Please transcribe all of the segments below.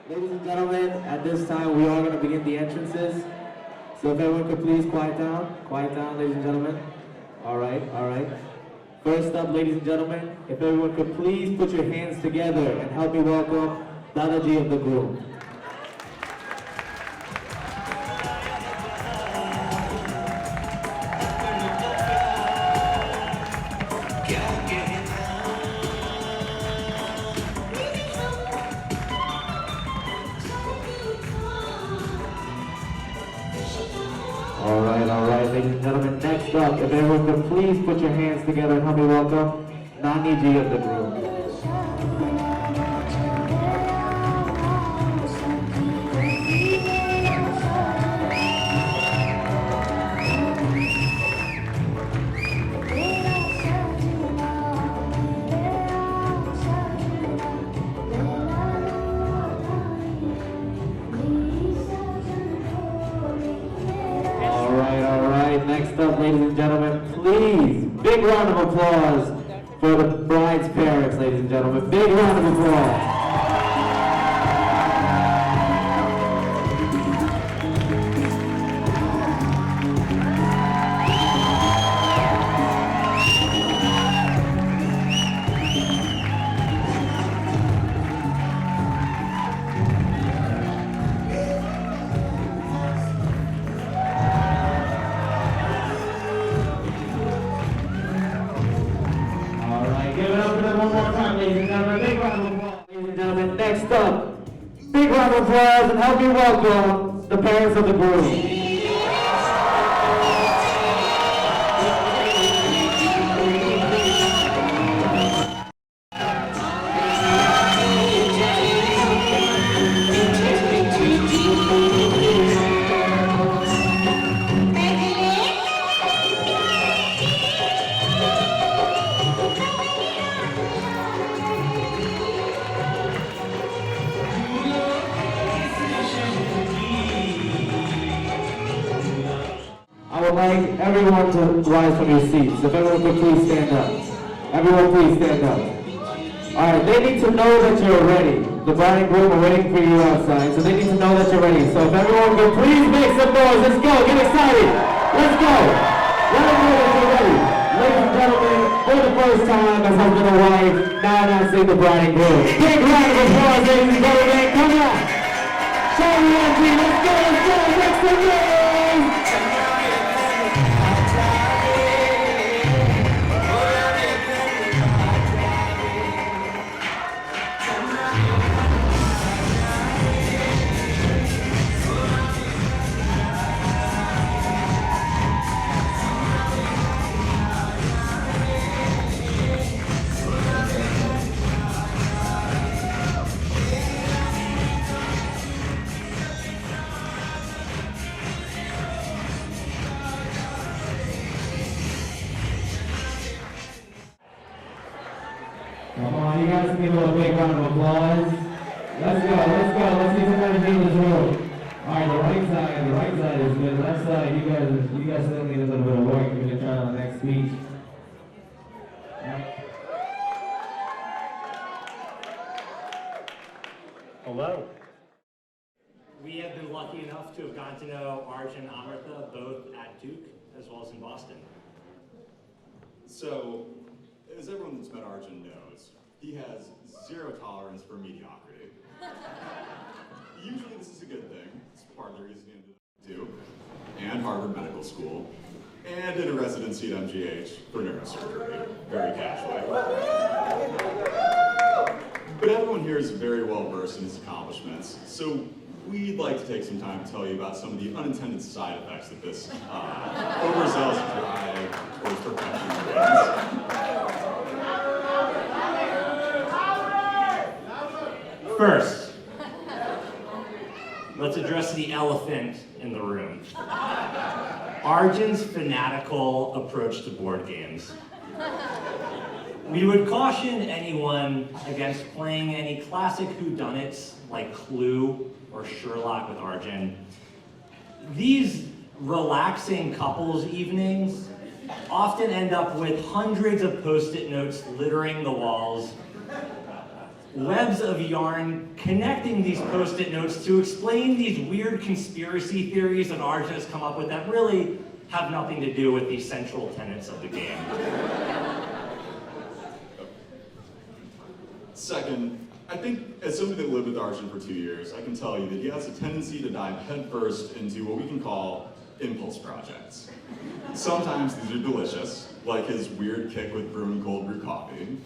Ladies and gentlemen, at this time we are going to begin the entrances. So if everyone could please quiet down, ladies and gentlemen. All right. First up, ladies and gentlemen, if everyone could please put your hands together and help me welcome Dadaji of the groom. All right, ladies and gentlemen, next up, if everyone could please put your hands together and help me welcome Naniji of the groom. Next up, ladies and gentlemen, please, big round of applause for the bride's parents, ladies and gentlemen. Big round of applause. Next up, big round of applause and help me welcome the parents of the groom. I would like everyone to rise from your seats. If everyone could please stand up. Everyone please stand up. Alright, they need to know that you're ready. The bride and groom are waiting for you outside, so they need to know that you're ready. So if everyone could please make some noise, let's go, get excited. Let's go. Let them know that you're ready. Ladies and gentlemen, for the first time as husband and wife, now announcing the bride and groom. Big round of applause, ladies and gentlemen. Come on. Show me Arjun. Let's go, make some noise. Come on, you guys give a big round of applause. Let's go. Let's see some energy in this room. Alright, the right side is good. Left side, you guys still need a little bit of work. We're gonna try on the next speech. Hello. We have been lucky enough to have gotten to know Arjun and Amrita both at Duke as well as in Boston. So, as everyone that's met Arjun knows, he has zero tolerance for mediocrity. Usually this is a good thing. It's part of the reason he ended up at Duke, and Harvard Medical School, and did a residency at MGH for neurosurgery, very casually. But everyone here is very well versed in his accomplishments, so we'd like to take some time to tell you about some of the unintended side effects that this overzealous drive towards perfection brings. First, let's address the elephant in the room. Arjun's fanatical approach to board games. We would caution anyone against playing any classic whodunits like Clue or Sherlock with Arjun. These relaxing couples evenings often end up with hundreds of Post-it notes littering the walls webs of yarn connecting these Post-it notes to explain these weird conspiracy theories that Arjun has come up with that really have nothing to do with the central tenets of the game. Second, I think as somebody that lived with Arjun for 2 years, I can tell you that he has a tendency to dive headfirst into what we can call impulse projects. Sometimes these are delicious, like his weird kick with brewing cold brew coffee.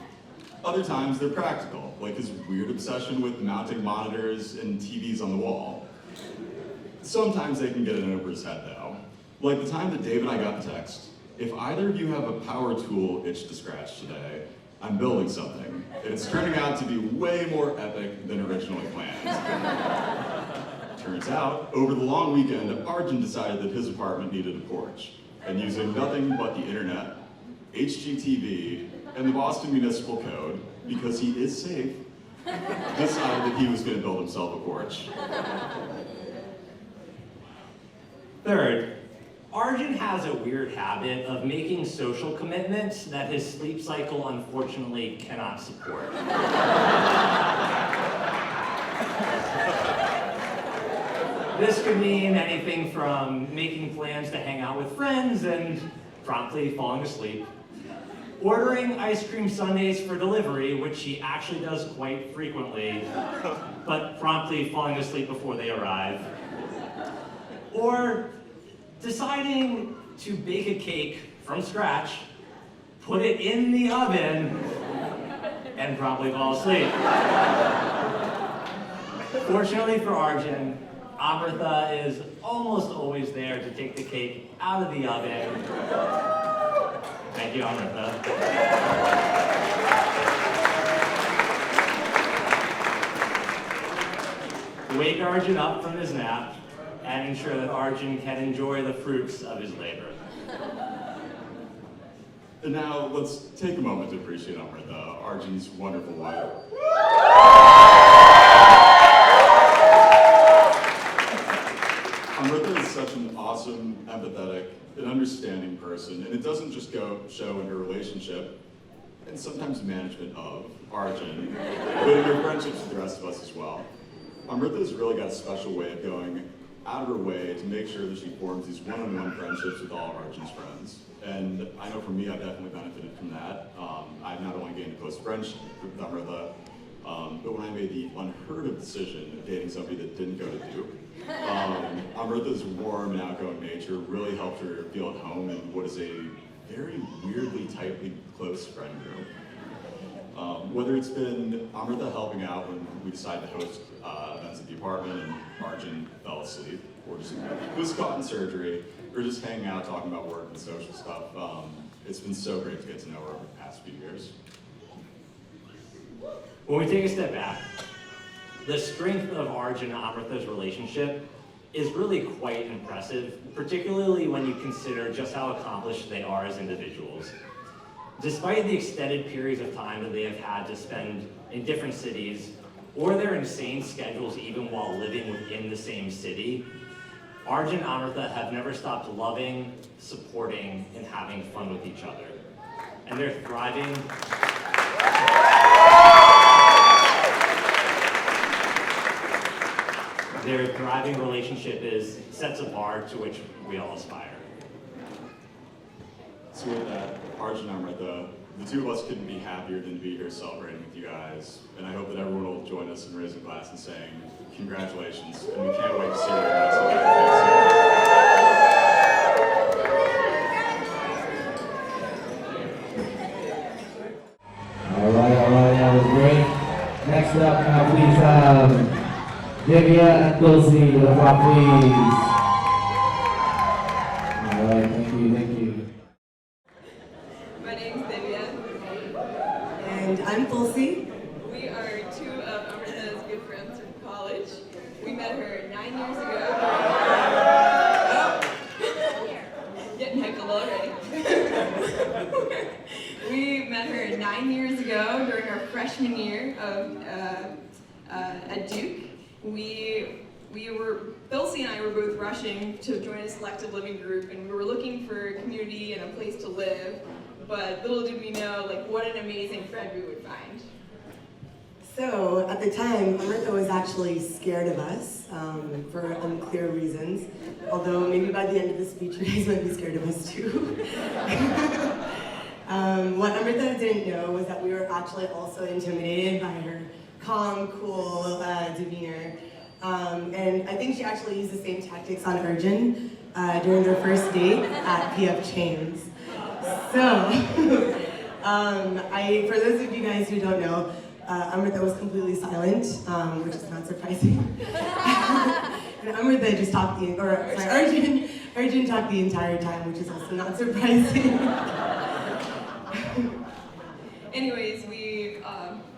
Other times they're practical, like his weird obsession with mounting monitors and TVs on the wall. Sometimes they can get in over his head though. Like the time that Dave and I got the text, if either of you have a power tool itch to scratch today, I'm building something, and it's turning out to be way more epic than originally planned. Turns out, over the long weekend, Arjun decided that his apartment needed a porch, and using nothing but the internet, HGTV, and the Boston Municipal Code, because he is safe, decided that he was going to build himself a porch. Third, Arjun has a weird habit of making social commitments that his sleep cycle unfortunately cannot support. This could mean anything from making plans to hang out with friends and promptly falling asleep, ordering ice cream sundaes for delivery, which he actually does quite frequently, but promptly falling asleep before they arrive, or deciding to bake a cake from scratch, put it in the oven, and promptly fall asleep. Fortunately for Arjun, Amrita is almost always there to take the cake out of the oven. Thank you, Amrita. Wake Arjun up from his nap and ensure that Arjun can enjoy the fruits of his labor. And now, let's take a moment to appreciate Amrita, Arjun's wonderful wife. Amrita is such an awesome, empathetic, and understanding person, and it doesn't just show in her relationship, and sometimes management of Arjun, but in her friendships with the rest of us as well. Amrita's really got a special way of going out of her way to make sure that she forms these one-on-one friendships with all of Arjun's friends. And I know for me, I've definitely benefited from that. I've not only gained a close friendship with Amrita, but when I made the unheard of decision of dating somebody that didn't go to Duke, Amrita's warm and outgoing nature really helped her feel at home in what is a very weirdly tightly close friend group. Whether it's been Amrita helping out when we decided to host events at the apartment and Arjun fell asleep, or just was caught in surgery, or just hanging out talking about work and social stuff, it's been so great to get to know her over the past few years. When we take a step back, the strength of Arjun and Amrita's relationship is really quite impressive, particularly when you consider just how accomplished they are as individuals. Despite the extended periods of time that they have had to spend in different cities, or their insane schedules even while living within the same city, Arjun and Amrita have never stopped loving, supporting, and having fun with each other. And they're thriving. Their thriving relationship sets a bar to which we all aspire. So with that, Arjun and Amrita, the two of us couldn't be happier than to be here celebrating with you guys. And I hope that everyone will join us in raising a glass and saying congratulations. And we can't wait to see what you're next All right, that was great. Next up, now please have Divya and Dulcie to the front, please. All right, thank you. My name's Divya. And I'm Dulcie. We are two of Amrita's good friends from college. We met her 9 years ago. Getting heckled already. We met her 9 years ago during our freshman year at Duke. Dulcie and I were both rushing to join a selective living group, and we were looking for a community and a place to live. But little did we know, what an amazing friend we would find. So at the time, Amrita was actually scared of us for unclear reasons. Although maybe by the end of the speech, you guys might be scared of us too. What Amrita didn't know was that we were actually also intimidated by her calm, cool demeanor. And I think she actually used the same tactics on Arjun during their first date at PF Chains. So, for those of you guys who don't know, Amrita was completely silent, which is not surprising. And Amrita just talked Arjun talked the entire time, which is also not surprising. Anyways, we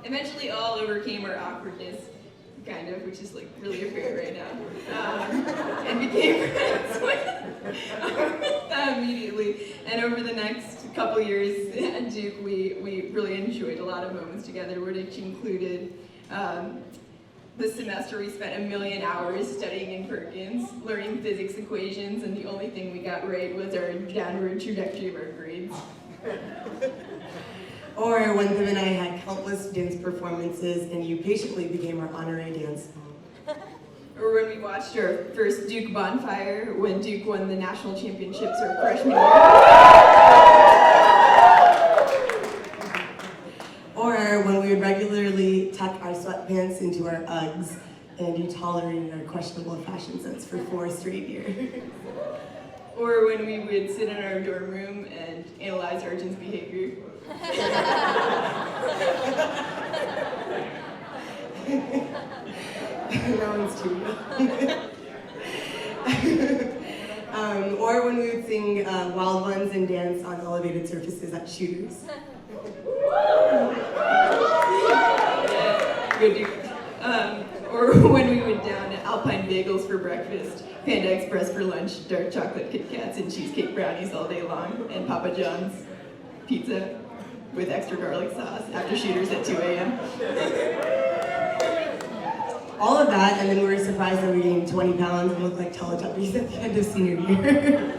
eventually all overcame our awkwardness, kind of, which is like really apparent right now, and became friends with Amrita immediately. And over the next couple years at Duke, we really enjoyed a lot of moments together, which included the semester we spent 1 million hours studying in Perkins, learning physics equations, and the only thing we got right was our downward trajectory of our grades. Or when Tim and I had countless dance performances and you patiently became our honorary dance mom. Or when we watched our first Duke bonfire when Duke won the national championships our freshman year. Or when we would regularly tuck our sweatpants into our Uggs and you tolerated our questionable fashion sense for 4 straight years. Or when we would sit in our dorm room and analyze Arjun's behavior. That one's too real. Or when we would sing Wild Ones and dance on elevated surfaces at shooters. Good dude. Or when we went down to Alpine Bagels for breakfast, Panda Express for lunch, dark chocolate Kit Kats and cheesecake brownies all day long, and Papa John's pizza with extra garlic sauce after shooters at 2 a.m. All of that, and then we were surprised that we gained 20 pounds and looked like Teletubbies at the end of senior year.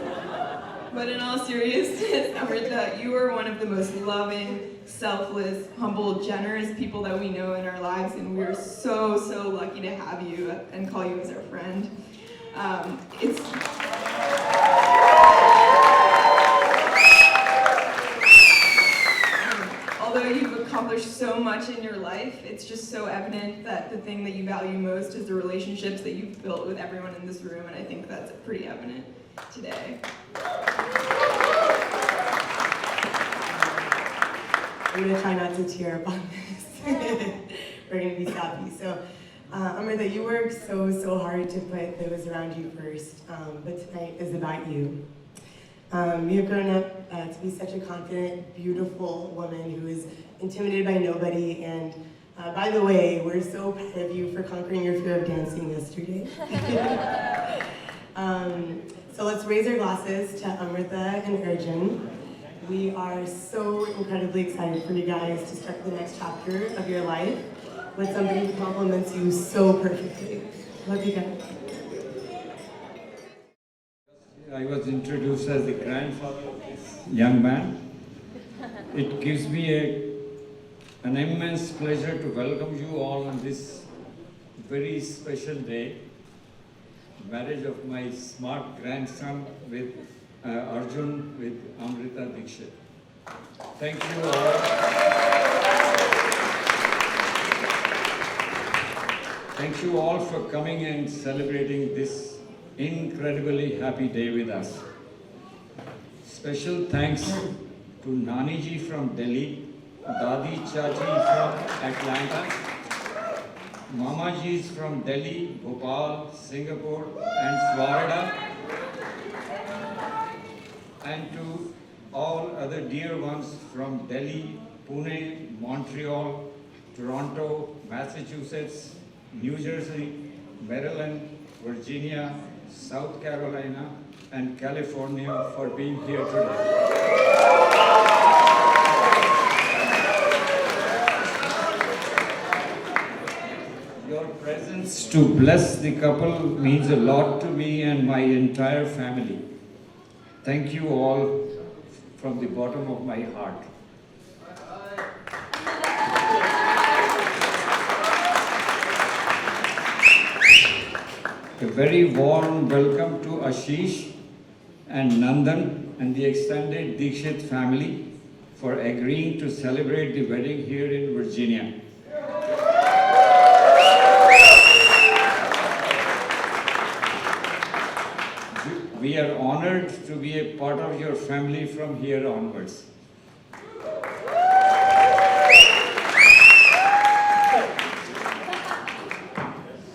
But in all seriousness, Amrita, you are one of the most loving, selfless, humble, generous people that we know in our lives, and we're so, so lucky to have you and call you as our friend. Although you've accomplished so much in your life, it's just so evident that the thing that you value most is the relationships that you've built with everyone in this room, and I think that's pretty evident today. I'm gonna try not to tear up on this. We're gonna be sappy. So, Amrita, you work so hard to put those around you first, but tonight is about you. You've grown up to be such a confident, beautiful woman who is intimidated by nobody, and by the way, we're so proud of you for conquering your fear of dancing yesterday. So let's raise our glasses to Amrita and Arjun. We are so incredibly excited for you guys to start the next chapter of your life with somebody who compliments you so perfectly. Love you guys. I was introduced as the grandfather of this young man. It gives me an immense pleasure to welcome you all on this very special day, marriage of my smart grandson with Arjun with Amrita Dikshit. Thank you all. Thank you all for coming and celebrating this incredibly happy day with us. Special thanks to Nani ji from Delhi, Dadi Chachi from Atlanta, Mama ji's from Delhi, Bhopal, Singapore and Florida, and to all other dear ones from Delhi, Pune, Montreal, Toronto, Massachusetts, New Jersey, Maryland, Virginia, South Carolina, and California for being here today. Your presence to bless the couple means a lot to me and my entire family. Thank you all from the bottom of my heart. very warm welcome to Ashish and Nandan and the extended Dikshit family for agreeing to celebrate the wedding here in Virginia. We are honored to be a part of your family from here onwards.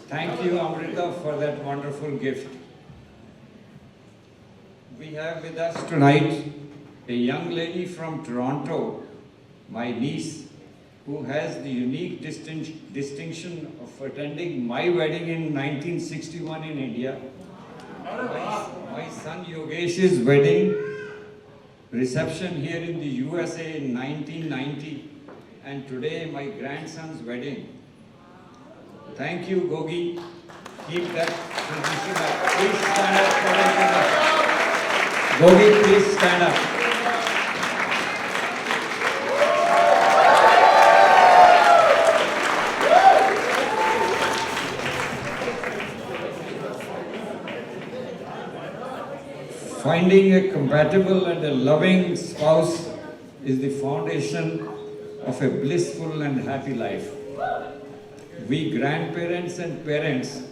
Thank you, Amrita, for that wonderful gift. We have with us tonight a young lady from Toronto, my niece, who has the unique distinction of attending my wedding in 1961 in India. My son Yogesh's wedding reception here in the USA in 1990, and today my grandson's wedding. Thank you, Gogi. Keep that tradition up. Please stand up for us. Gogi, please stand up. Finding a compatible and a loving spouse is the foundation of a blissful and happy life. We grandparents and parents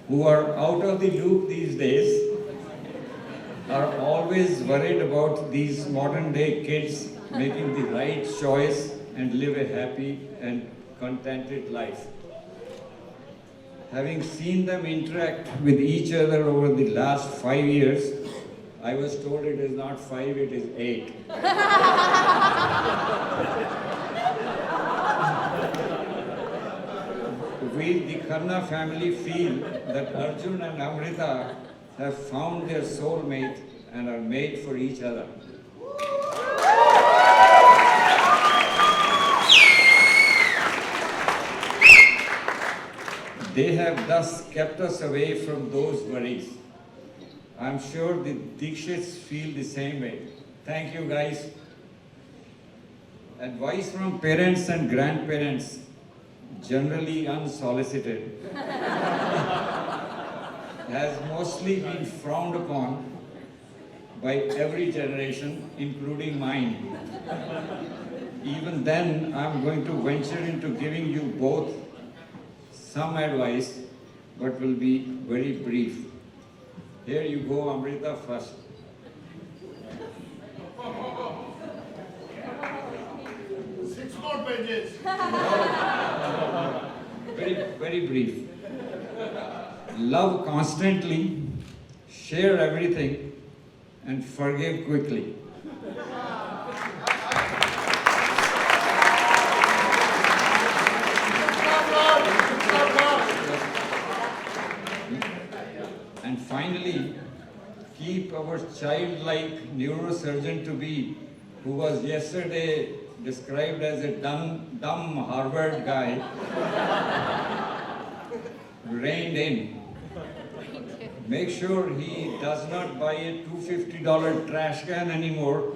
who are out of the loop these days are always worried about these modern day kids making the right choice and live a happy and contented life. Having seen them interact with each other over the last 5 years, I was told it is not 5, it is 8. We, the Khanna family, feel that Arjun and Amrita have found their soulmate and are made for each other. They have thus kept us away from those worries. I'm sure the Dikshits feel the same way. Thank you, guys. Advice from parents and grandparents, generally unsolicited, has mostly been frowned upon by every generation, including mine. Even then, I'm going to venture into giving you both some advice, but will be very brief. Here you go, Amrita, first. Six more pages. Very brief. Love constantly, share everything, and forgive quickly. And finally, keep our childlike neurosurgeon to be, who was yesterday described as a dumb Harvard guy, reined in. Make sure he does not buy a $250 trash can anymore.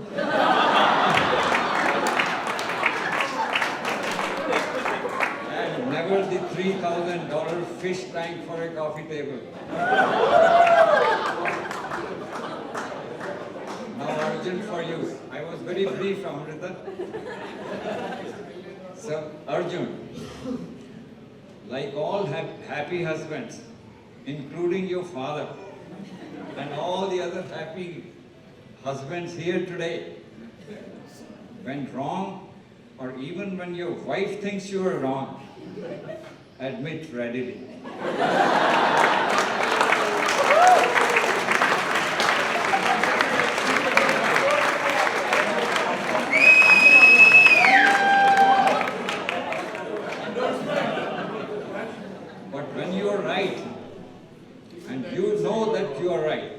And never the $3,000 fish tank for a coffee table. Now Arjun, for you. I was very brief, Amrita. So Arjun, like all happy husbands, including your father and all the other happy husbands here today, when wrong, or even when your wife thinks you are wrong, admit readily. But when you are right, and you know that you are right,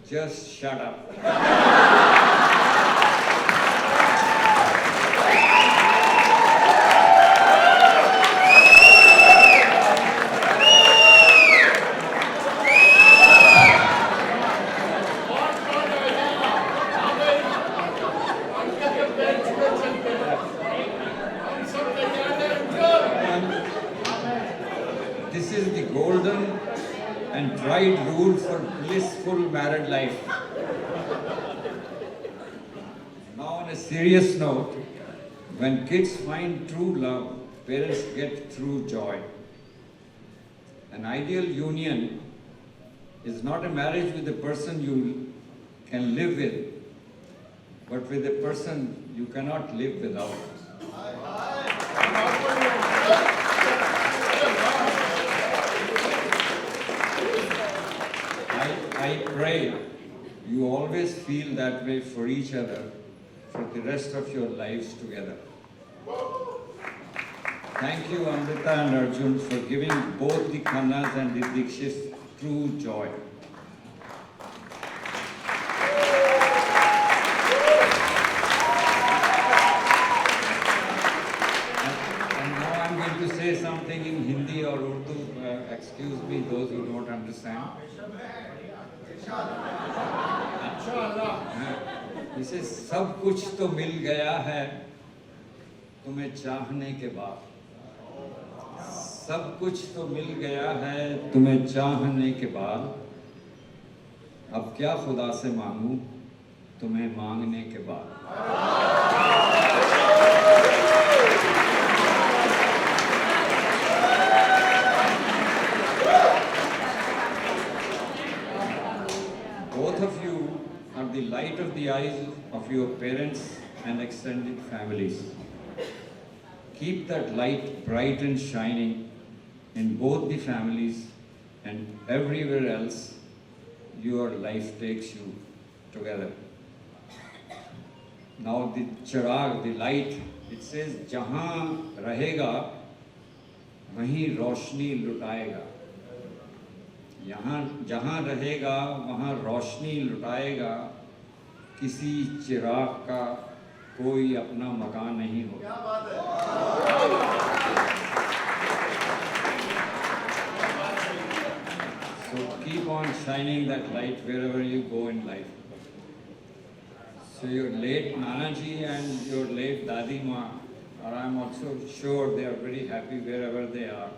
just shut up. This is provide rules for blissful married life. Now, on a serious note, when kids find true love, parents get true joy. An ideal union is not a marriage with a person you can live with, but with a person you cannot live without. I pray you always feel that way for each other for the rest of your lives together. Thank you, Amrita and Arjun, for giving both the Khannas and the Dikshits true joy. And now I'm going to say something in Hindi or Urdu. Excuse me, those who don't understand. इसे सब कुछ तो मिल गया है तुम्हें चाहने के बाद, सब कुछ तो मिल गया है तुम्हें चाहने के बाद, अब क्या खुदा से मांगूं तुम्हें मांगने के बाद। Both of you are the light of the eyes of your parents and extended families. Keep that light bright and shining in both the families and everywhere else your life takes you together. Now the chirag, the light, it says, "Jahan rahega, wahi roshni lutayega." यहाँ जहाँ रहेगा वहाँ रोशनी लुटाएगा, किसी चिराग का कोई अपना मकान नहीं होगा। So keep on shining that light wherever you go in life. So your late Nana ji and your late Dadi Ma, or I'm also sure they are very happy wherever they are,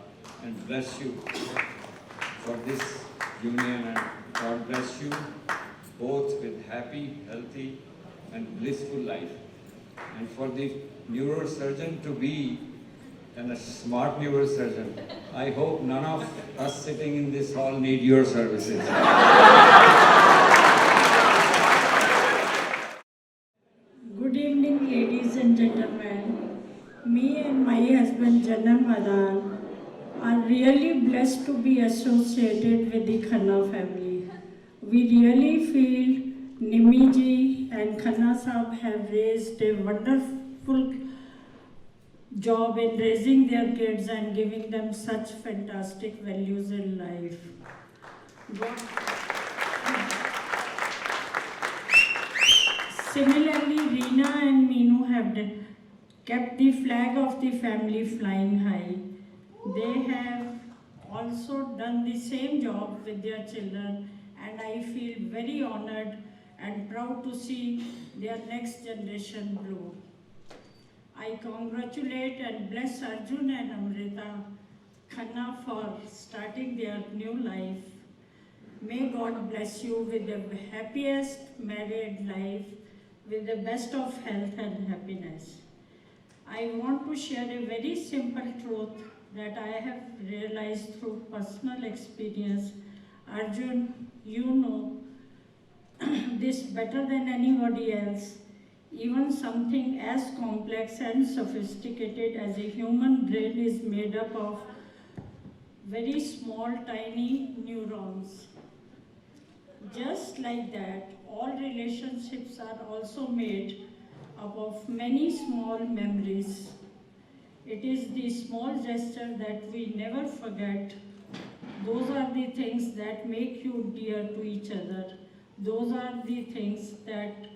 and bless you for this union, and God bless you both with happy, healthy and blissful life. And for the neurosurgeon to be and a smart neurosurgeon, I hope none of us sitting in this hall need your services. Good evening, ladies and gentlemen. Me and my husband Janam Madan are really blessed to be associated with the Khanna family. We really feel Nimi ji and Khanna Sahab have raised a wonderful job in raising their kids and giving them such fantastic values in life. Similarly, Reena and Meenu have kept the flag of the family flying high. They have also done the same job with their children, and I feel very honored and proud to see their next generation grow. I congratulate and bless Arjun and Amrita Khanna for starting their new life. May God bless you with the happiest married life, with the best of health and happiness. I want to share a very simple truth that I have realized through personal experience. Arjun, you know this better than anybody else. Even something as complex and sophisticated as a human brain is made up of very small, tiny neurons. Just like that, all relationships are also made up of many small memories. It is the small gesture that we never forget. Those are the things that make you dear to each other. Those are the things that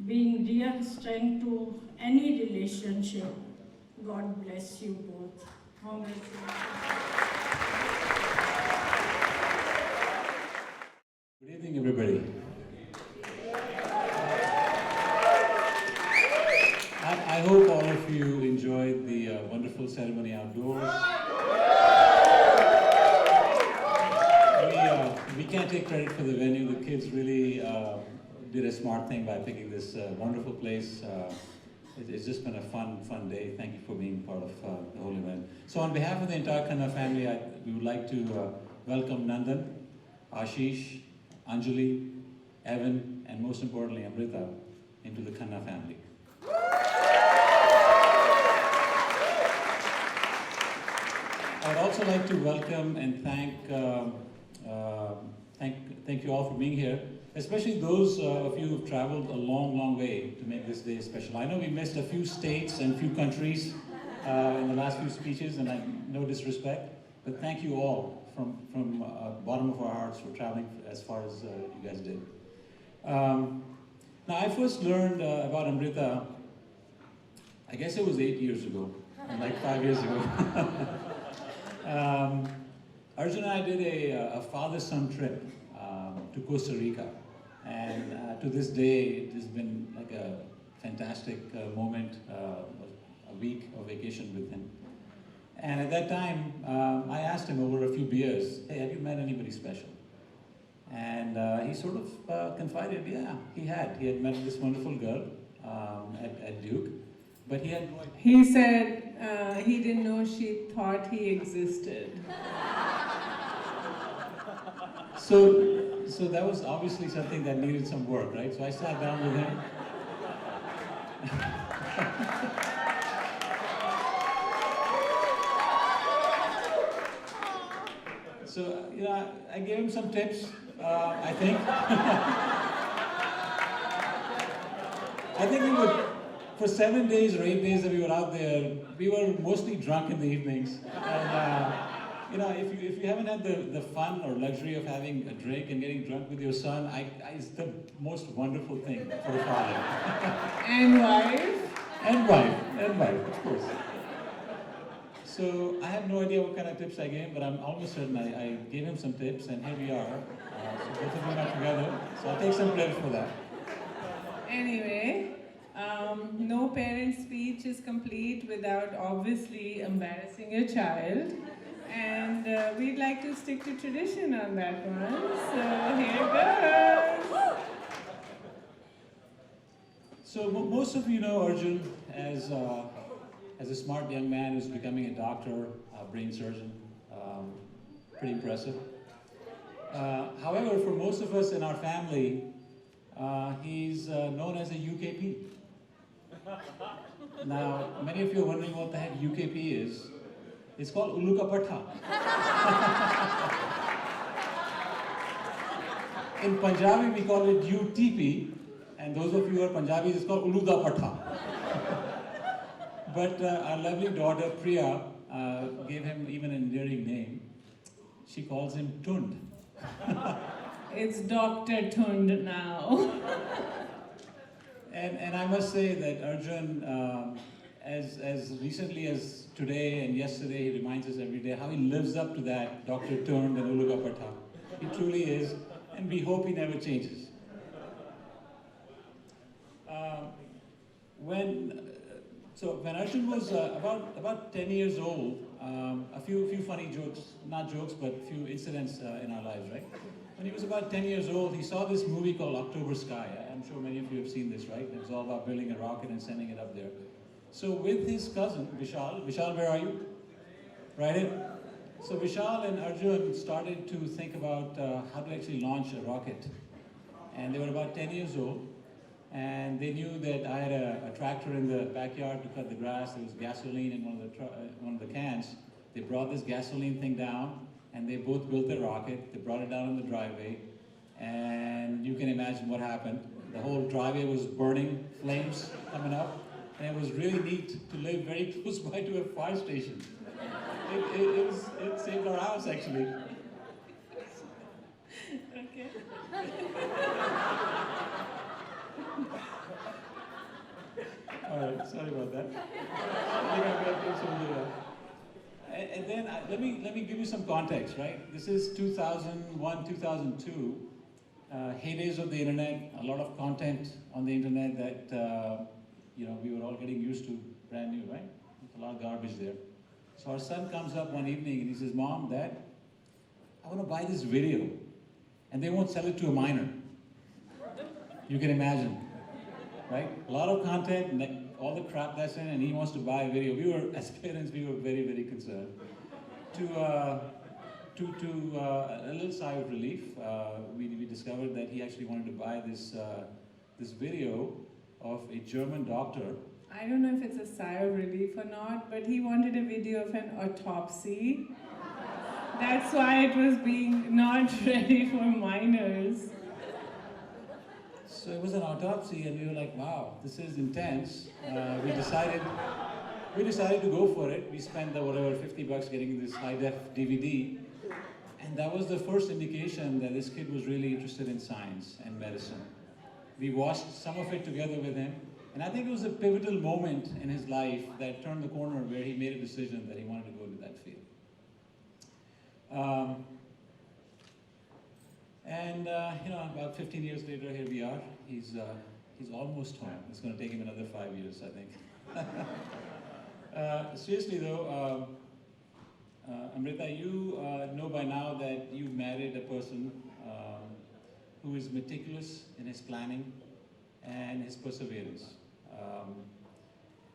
being real strength to any relationship. God bless you both. Congratulations. Good evening, everybody. I hope all of you enjoyed the wonderful ceremony outdoors. can't take credit for the venue. The kids really did a smart thing by picking this wonderful place. It's just been a fun day. Thank you for being part of the whole event. So on behalf of the entire Khanna family, we would like to welcome Nandan, Ashish, Anjali, Evan, and most importantly, Amrita into the Khanna family. I'd also like to welcome and thank you all for being here, especially those of you who've traveled a long way to make this day special. I know we missed a few states and few countries in the last few speeches, and no disrespect, but thank you all from bottom of our hearts for traveling as far as you guys did. Now, I first learned about Amrita, I guess it was 8 years ago, like 5 years ago. Arjun and I did a father-son trip to Costa Rica, and to this day it has been like a fantastic moment, a week of vacation with him. And at that time, I asked him over a few beers, hey, have you met anybody special? And he sort of confided, yeah, he had met this wonderful girl at Duke, but he had no idea. He said he didn't know she thought he existed. So that was obviously something that needed some work, right? So I sat down with him. So, you know, I gave him some tips, I think. I think we would, for 7 days or 8 days that we were out there, we were mostly drunk in the evenings. And, you know, if you haven't had the fun or luxury of having a drink and getting drunk with your son, it's the most wonderful thing for a father. And wife? And wife, of course. So I have no idea what kind of tips I gave, but I'm almost certain I gave him some tips, and here we are. So both of them are together. So I'll take some credit for that. Anyway, no parent speech is complete without obviously embarrassing your child. And we'd like to stick to tradition on that one. So here goes. So most of you know Arjun as a smart young man who's becoming a doctor, a brain surgeon. Pretty impressive. However, for most of us in our family, he's known as a UKP. Now, many of you are wondering what the heck UKP is. It's called Ulu Ka Patha. In Punjabi, we call it UTP, and those of you who are Punjabis, it's called Ulu Da Patha. But our lovely daughter Priya gave him even an endearing name. She calls him Tund. It's Dr. Tund now. And I must say that Arjun, as recently as today and yesterday, he reminds us every day how he lives up to that Dr. Tund and Ulu Ka Patha. He truly is, and we hope he never changes. When Arjun was about 10 years old, a few funny jokes, not jokes, but a few incidents in our lives, right? When he was about 10 years old, he saw this movie called October Sky. I'm sure many of you have seen this, right? It was all about building a rocket and sending it up there. So with his cousin, Vishal, where are you? Right in? So Vishal and Arjun started to think about how to actually launch a rocket. And they were about 10 years old. And they knew that I had a tractor in the backyard to cut the grass. There was gasoline in one of the cans. They brought this gasoline thing down, and they both built the rocket. They brought it down in the driveway, and you can imagine what happened. The whole driveway was burning, flames coming up, and it was really neat to live very close by to a fire station. It saved our house, actually. Okay. All right, sorry about that. I think I've got to do some data. And then let me give you some context, right? This is 2001, 2002, heydays of the internet, a lot of content on the internet that we were all getting used to, brand new, right? A lot of garbage there. So our son comes up one evening and he says, "Mom, Dad, I want to buy this video." and they won't sell it to a minor. You can imagine, right? A lot of content, all the crap that's in, and he wants to buy a video. We were, as parents, we were very, very concerned. To a little sigh of relief, we discovered that he actually wanted to buy this video of a German doctor. I don't know if it's a sigh of relief or not, but he wanted a video of an autopsy. That's why it was being not ready for minors. So it was an autopsy, and we were like, wow, this is intense. We decided to go for it. We spent the whatever, $50 getting this high-def DVD. And that was the first indication that this kid was really interested in science and medicine. We watched some of it together with him. And I think it was a pivotal moment in his life that turned the corner where he made a decision that he wanted to go to that field. About 15 years later, here we are. He's almost home. It's going to take him another 5 years, I think. Seriously though, Amrita, you know by now that you married a person who is meticulous in his planning and his perseverance.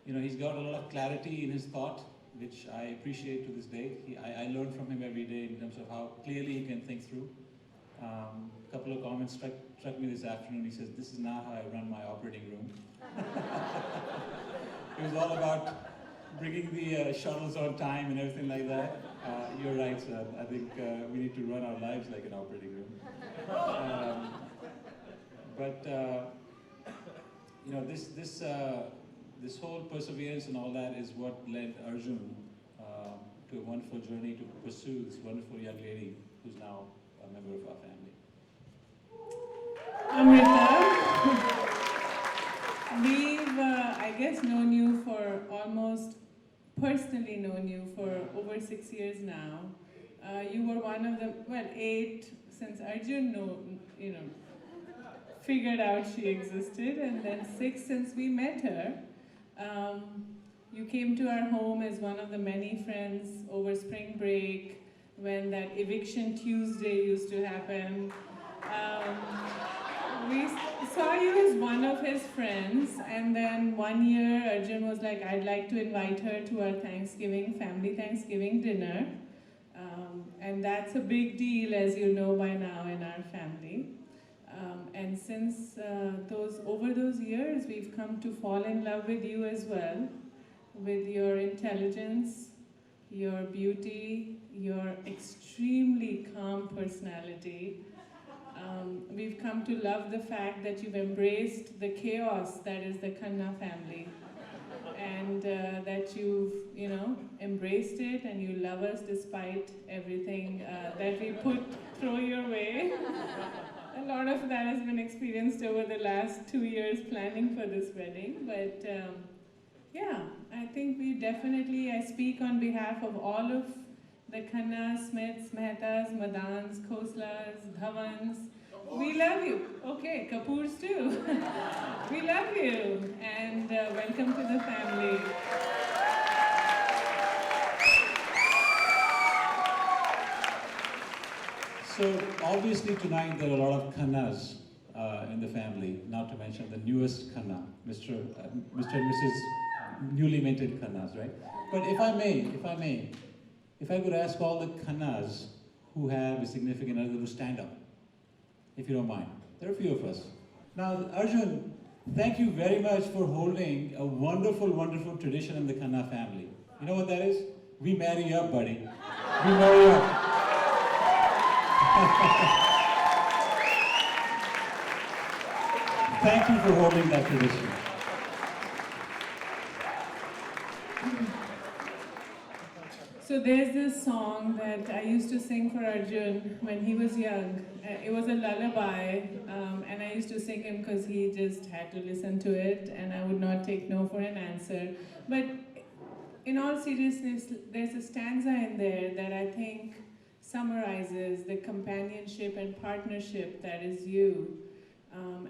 He's got a lot of clarity in his thought, which I appreciate to this day. I learn from him every day in terms of how clearly he can think through. A couple of comments struck me this afternoon. He says, "This is not how I run my operating room." It was all about bringing the shuttles on time and everything like that. You're right, sir. I think we need to run our lives like an operating room. This whole perseverance and all that is what led Arjun to a wonderful journey to pursue this wonderful young lady who's now a member of our family. Amrita, we've, I guess, known you for personally known you for over 6 years now. You were one of the, 8 since Arjun figured out she existed, and then 6 since we met her. You came to our home as one of the many friends over spring break when that eviction Tuesday used to happen. We saw you as one of his friends, and then one year Arjun was like, I'd like to invite her to our family Thanksgiving dinner. And that's a big deal, as you know by now, in our family. And since over those years, we've come to fall in love with you as well, with your intelligence, your beauty, your extremely calm personality. We've come to love the fact that you've embraced the chaos that is the Khanna family, and that you've, embraced it, and you love us despite everything that we throw your way. A lot of that has been experienced over the last 2 years planning for this wedding, but I think I speak on behalf of all of the Khannas, Smiths, Mehtas, Madans, Khoslas, Dhavans. We love you. Okay, Kapoors too. We love you, and welcome to the family. So obviously tonight there are a lot of Khannas in the family, not to mention the newest Khanna, Mr. and Mrs. newly minted Khannas, right? But if I could ask all the Khannas who have a significant other to stand up, if you don't mind. There are a few of us. Now, Arjun, thank you very much for holding a wonderful, wonderful tradition in the Khanna family. You know what that is? We marry up, buddy. We marry up. Thank you for holding that tradition. So there's this song that I used to sing for Arjun when he was young. It was a lullaby, and I used to sing him because he just had to listen to it, and I would not take no for an answer. But in all seriousness, there's a stanza in there that I think summarizes the companionship and partnership that is you.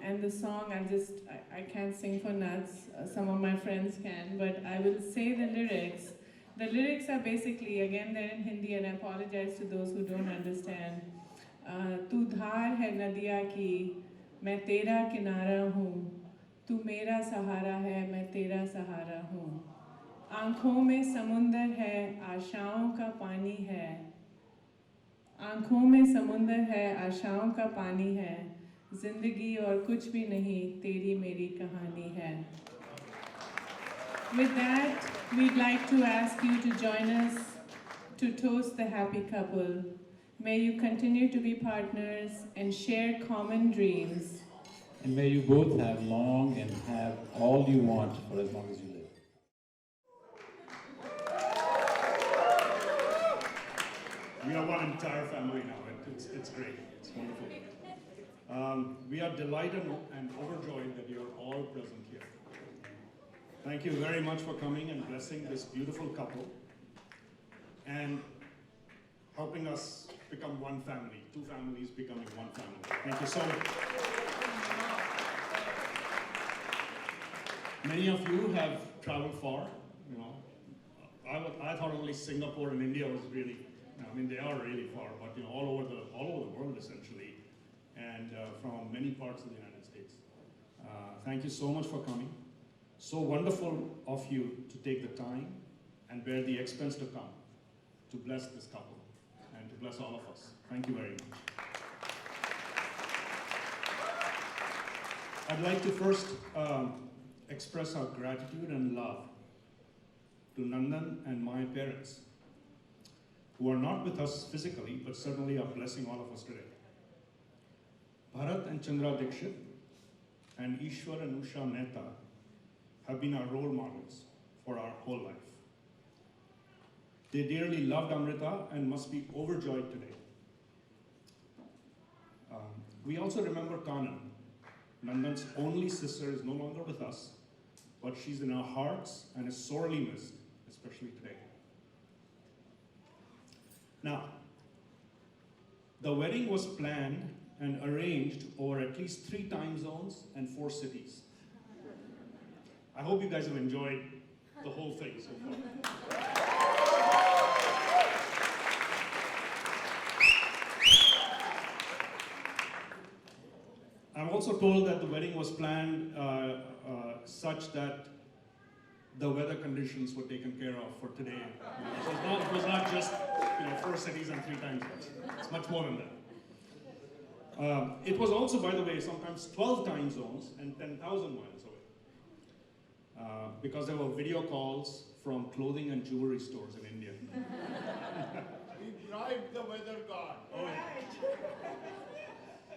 And the song, I can't sing for nuts. Some of my friends can, but I will say the lyrics. The lyrics are basically, again, they're in Hindi, and I apologize to those who don't understand. तू धार है नदिया की, मैं तेरा किनारा हूँ, तू मेरा सहारा है, मैं तेरा सहारा हूँ। आँखों में समुंदर है, आशाओं का पानी है। आँखों में समुंदर है, आशाओं का पानी है। जिंदगी और कुछ भी नहीं, तेरी मेरी कहानी है। With that, we'd like to ask you to join us to toast the happy couple. May you continue to be partners and share common dreams. And may you both have long and have all you want for as long as you live. We are one entire family now. It's great. It's wonderful. We are delighted and overjoyed that you're all present here. Thank you very much for coming and blessing this beautiful couple and helping us become one family, two families becoming one family. Thank you so much. Many of you have traveled far, you know. I thought only Singapore and India was really, I mean, they are really far, but you know, all over the world essentially, and from many parts of the United States. Thank you so much for coming. So wonderful of you to take the time and bear the expense to come to bless this couple and to bless all of us. Thank you very much. I'd like to first express our gratitude and love to Nandan and my parents, who are not with us physically, but certainly are blessing all of us today. Bharat and Chandra Dixit and Ishwar and Usha Mehta have been our role models for our whole life. They dearly loved Amrita and must be overjoyed today. We also remember Kanan. Nandan's only sister is no longer with us, but she's in our hearts and is sorely missed, especially today. Now, the wedding was planned and arranged over at least 3 time zones and 4 cities. I hope you guys have enjoyed the whole thing so far. I'm also told that the wedding was planned such that the weather conditions were taken care of for today. So it was not just 4 cities and 3 time zones. It's much more than that. It was also, by the way, sometimes 12 time zones and 10,000 miles away. Because there were video calls from clothing and jewelry stores in India. We bribed the weather god. Oh,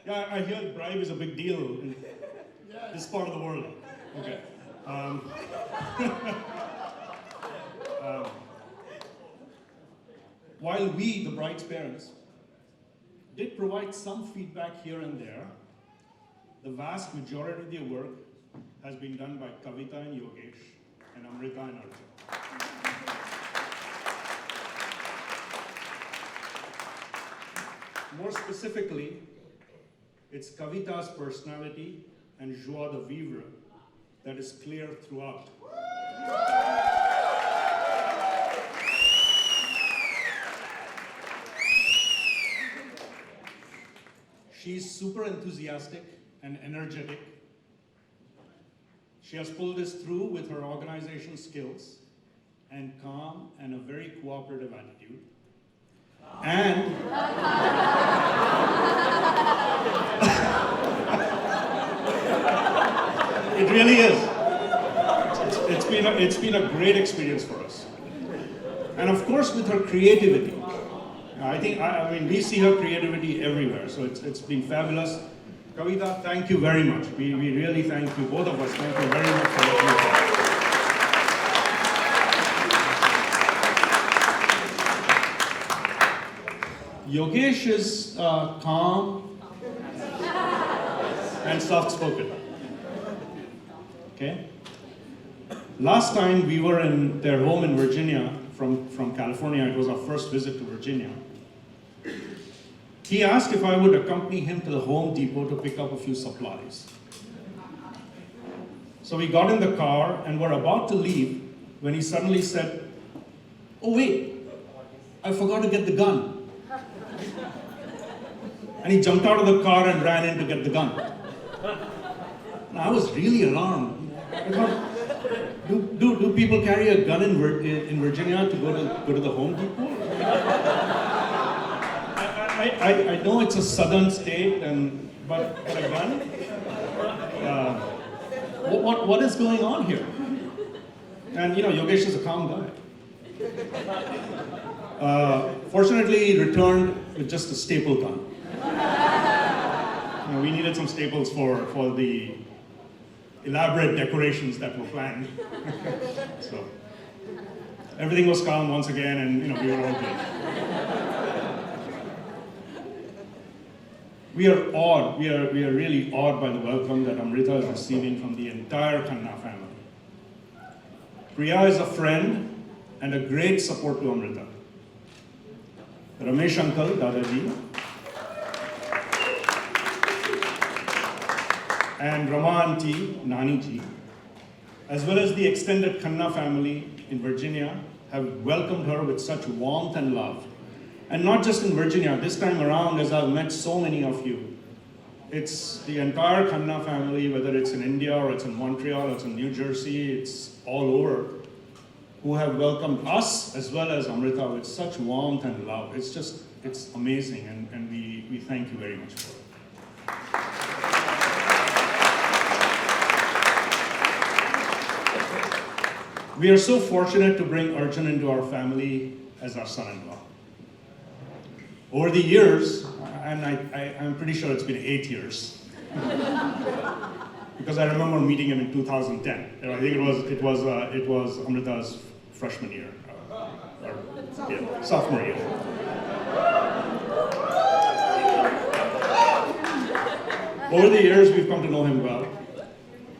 yeah, I hear bribe is a big deal in this part of the world. Okay. While we, the bride's parents, did provide some feedback here and there, the vast majority of the work has been done by Kavita and Yogesh and Amrita and Arjun. More specifically, it's Kavita's personality and joie de vivre that is clear throughout. She's super enthusiastic and energetic. She has pulled this through with her organization skills and calm and a very cooperative attitude. And it really is. It's been a great experience for us. And of course with her creativity. I mean, we see her creativity everywhere, so it's been fabulous. Kavita, thank you very much. We really thank you, both of us. Thank you very much for what you've done. Yogesh is calm and soft-spoken. Okay? Last time we were in their home in Virginia, from California, it was our first visit to Virginia. He asked if I would accompany him to the Home Depot to pick up a few supplies. So we got in the car and were about to leave when he suddenly said, "Oh wait, I forgot to get the gun." And he jumped out of the car and ran in to get the gun. And I was really alarmed. I thought, do people carry a gun in Virginia to go to the Home Depot? I know it's a southern state, but a gun? What is going on here? And Yogesh is a calm guy. Fortunately, he returned with just a staple gun. We needed some staples for the elaborate decorations that were planned. So everything was calm once again, and we were all good. We are awed. We are really awed by the welcome that Amrita is receiving from the entire Khanna family. Priya is a friend and a great support to Amrita. Ramesh uncle, Dadaji, and Rama auntie, Nani ji, as well as the extended Khanna family in Virginia, have welcomed her with such warmth and love. And not just in Virginia, this time around, as I've met so many of you, it's the entire Khanna family, whether it's in India or it's in Montreal or it's in New Jersey, it's all over, who have welcomed us as well as Amrita with such warmth and love. It's amazing, and we thank you very much for it. We are so fortunate to bring Arjun into our family as our son-in-law. Over the years, and I'm pretty sure it's been 8 years, because I remember meeting him in 2010. I think it was Amrita's freshman year, sophomore year. Over the years, we've come to know him well.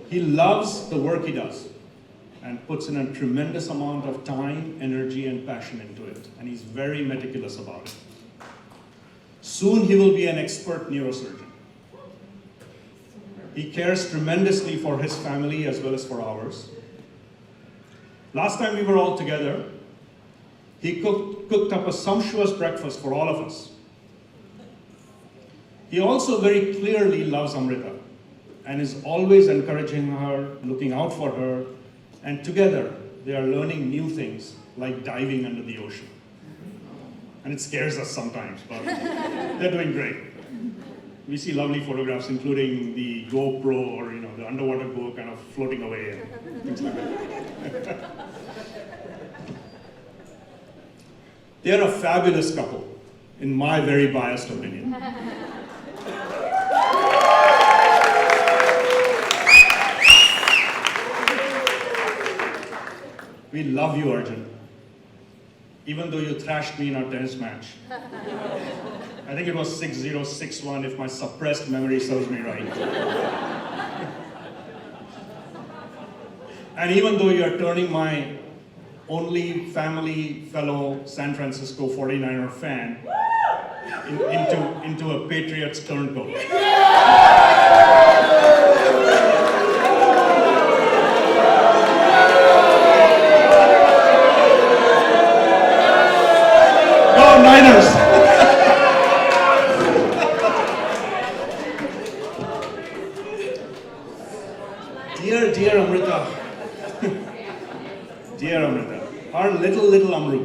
He loves the work he does and puts in a tremendous amount of time, energy, and passion into it. And he's very meticulous about it. Soon he will be an expert neurosurgeon. He cares tremendously for his family as well as for ours. Last time we were all together, he cooked up a sumptuous breakfast for all of us. He also very clearly loves Amrita and is always encouraging her, looking out for her, and together they are learning new things like diving under the ocean. And it scares us sometimes, but they're doing great. We see lovely photographs, including the GoPro or the underwater Go kind of floating away and things like that. They're a fabulous couple, in my very biased opinion. We love you, Arjun. Even though you thrashed me in our tennis match. I think it was 6-0, 6-1, if my suppressed memory serves me right. And even though you are turning my only family fellow San Francisco 49er fan into a Patriots turncoat. Niners. Dear Amrita, dear Amrita, our little Amru,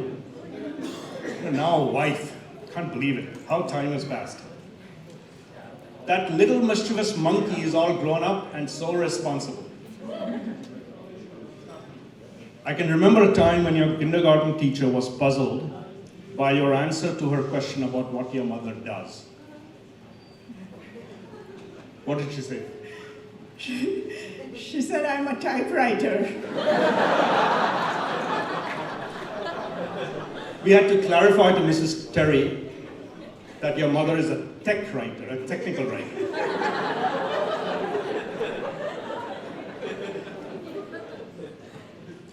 you're now a wife. Can't believe it. How time has passed. That little mischievous monkey is all grown up and so responsible. I can remember a time when your kindergarten teacher was puzzled by your answer to her question about what your mother does. What did she say? She said, I'm a typewriter. We had to clarify to Mrs. Terry that your mother is a tech writer, a technical writer.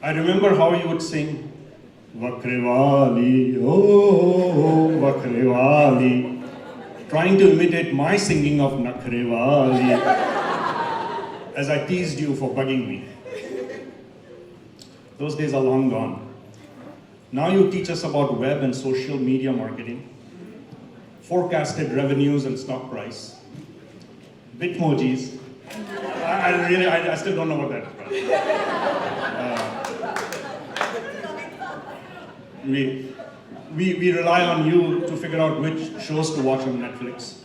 I remember how you would sing, Vakrewali, oh, Vakrewali, trying to imitate my singing of Nakrewali as I teased you for bugging me. Those days are long gone. Now you teach us about web and social media marketing, forecasted revenues and stock price, Bitmojis. I still don't know what that is. We rely on you to figure out which shows to watch on Netflix.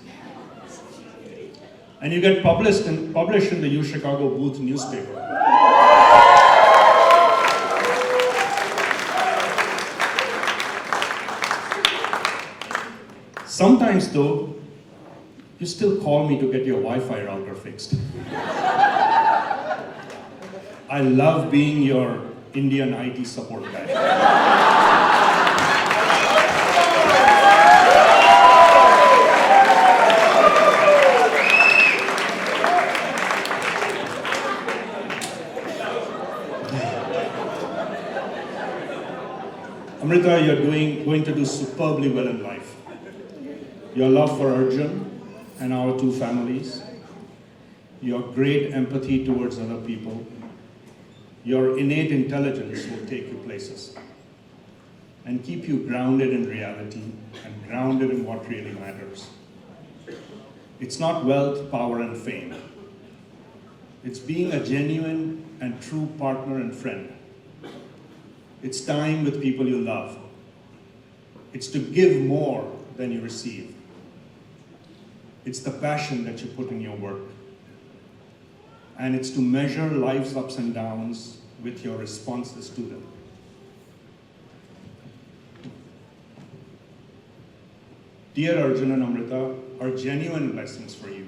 And you get published in the U Chicago Booth newspaper. Sometimes though, you still call me to get your Wi-Fi router fixed. I love being your Indian IT support guy. Amrita, you're going to do superbly well in life. Your love for Arjun and our two families, your great empathy towards other people, your innate intelligence will take you places and keep you grounded in reality and grounded in what really matters. It's not wealth, power, and fame. It's being a genuine and true partner and friend. It's time with people you love. It's to give more than you receive. It's the passion that you put in your work. And it's to measure life's ups and downs with your responses to them. Dear Arjun and Amrita, our genuine blessings for you.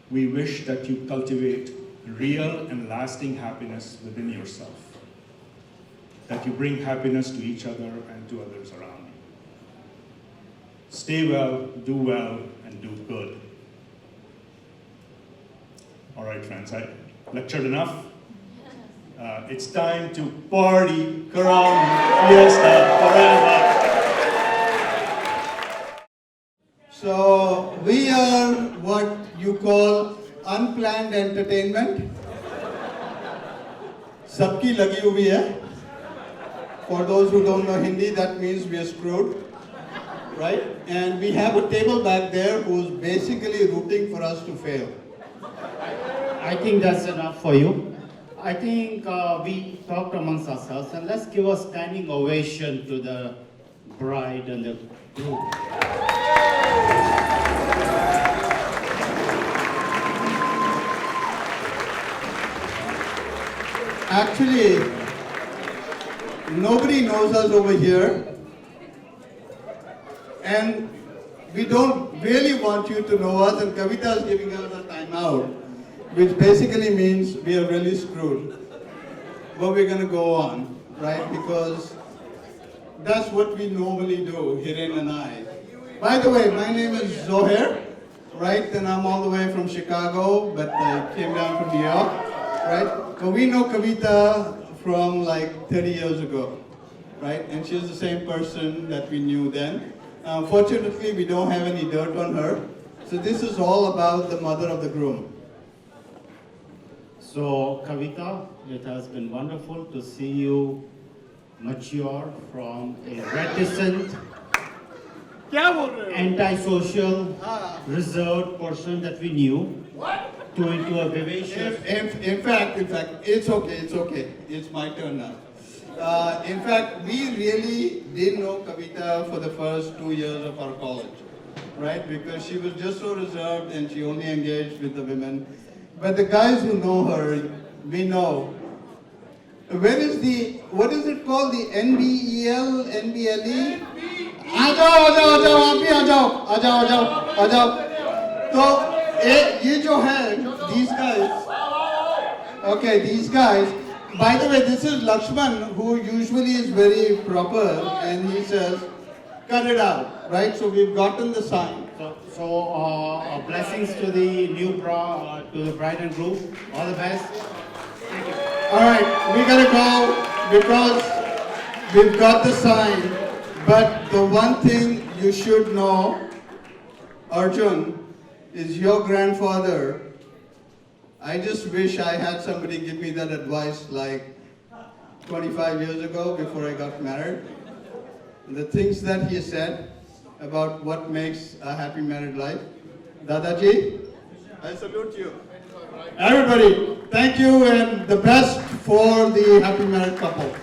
We wish that you cultivate real and lasting happiness within yourself. That you bring happiness to each other and to others around you. Stay well, do well, and do good. All right, friends, I lectured enough. It's time to party, Karam, fiesta, forever. So we are what you call unplanned entertainment. Sabki lagi hui hai. For those who don't know Hindi, that means we are screwed, right? And we have a table back there who's basically rooting for us to fail. I think that's enough for you. I think we talked amongst ourselves, and let's give a standing ovation to the bride and the groom. Actually, nobody knows us over here, and we don't really want you to know us, and Kavita is giving us a timeout, which basically means we are really screwed. But we're going to go on, right? Because that's what we normally do, Hiren and I. By the way, my name is Zohair, right? And I'm all the way from Chicago, but I came down from New York, right? But we know Kavita from like 30 years ago, right? And she's the same person that we knew then. Fortunately, we don't have any dirt on her. So this is all about the mother of the groom. So, Kavita, it has been wonderful to see you mature from a reticent, antisocial, reserved person that we knew to into a vivacious. In fact, it's okay. It's my turn now. In fact, we really didn't know Kavita for the first 2 years of our college, right? Because she was just so reserved and she only engaged with the women. But the guys who know her, we know. Where is what is it called? The NBEL, NBLE? Ajao. So, ye jo hai, these guys. Okay, these guys. By the way, this is Lakshman, who usually is very proper, and he says, cut it out, right? So we've gotten the sign. So, blessings to the new to the bride and groom. All the best. Thank you. All right, we gotta go because we've got the sign. But the one thing you should know, Arjun, is your grandfather. I just wish I had somebody give me that advice like 25 years ago before I got married. The things that he said, about what makes a happy married life. Dadaji, I salute you. Everybody, thank you and the best for the happy married couple.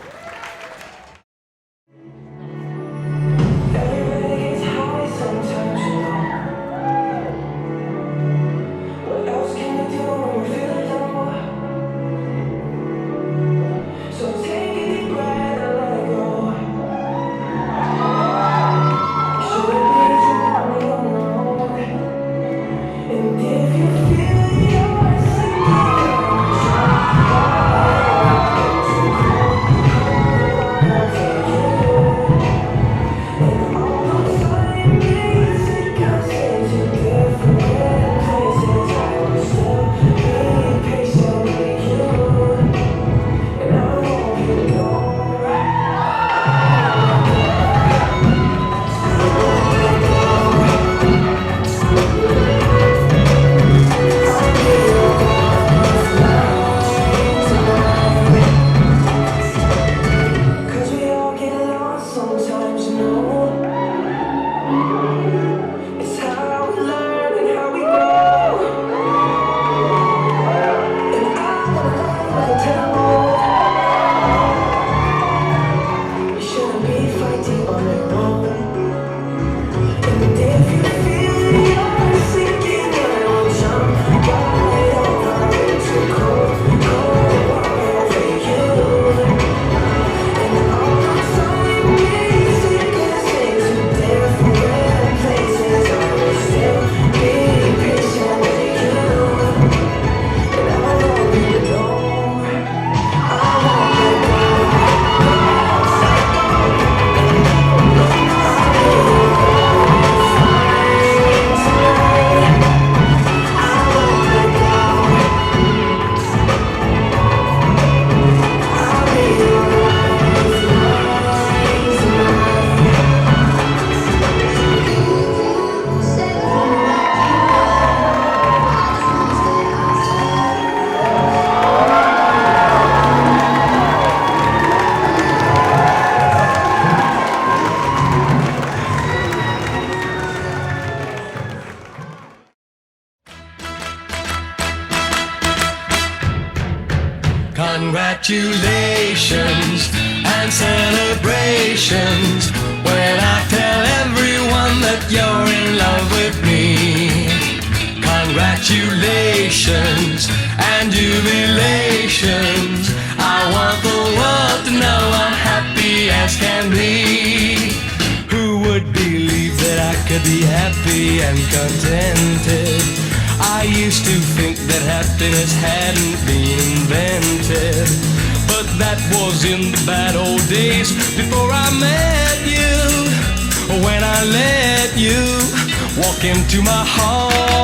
Congratulations and celebrations when I tell everyone that you're in love with me. Congratulations and jubilations. I want the world to know I'm happy as can be. Who would believe that I could be happy and contented? I used to think that happiness hadn't been invented, but that was in the bad old days before I met you. When I let you walk into my heart.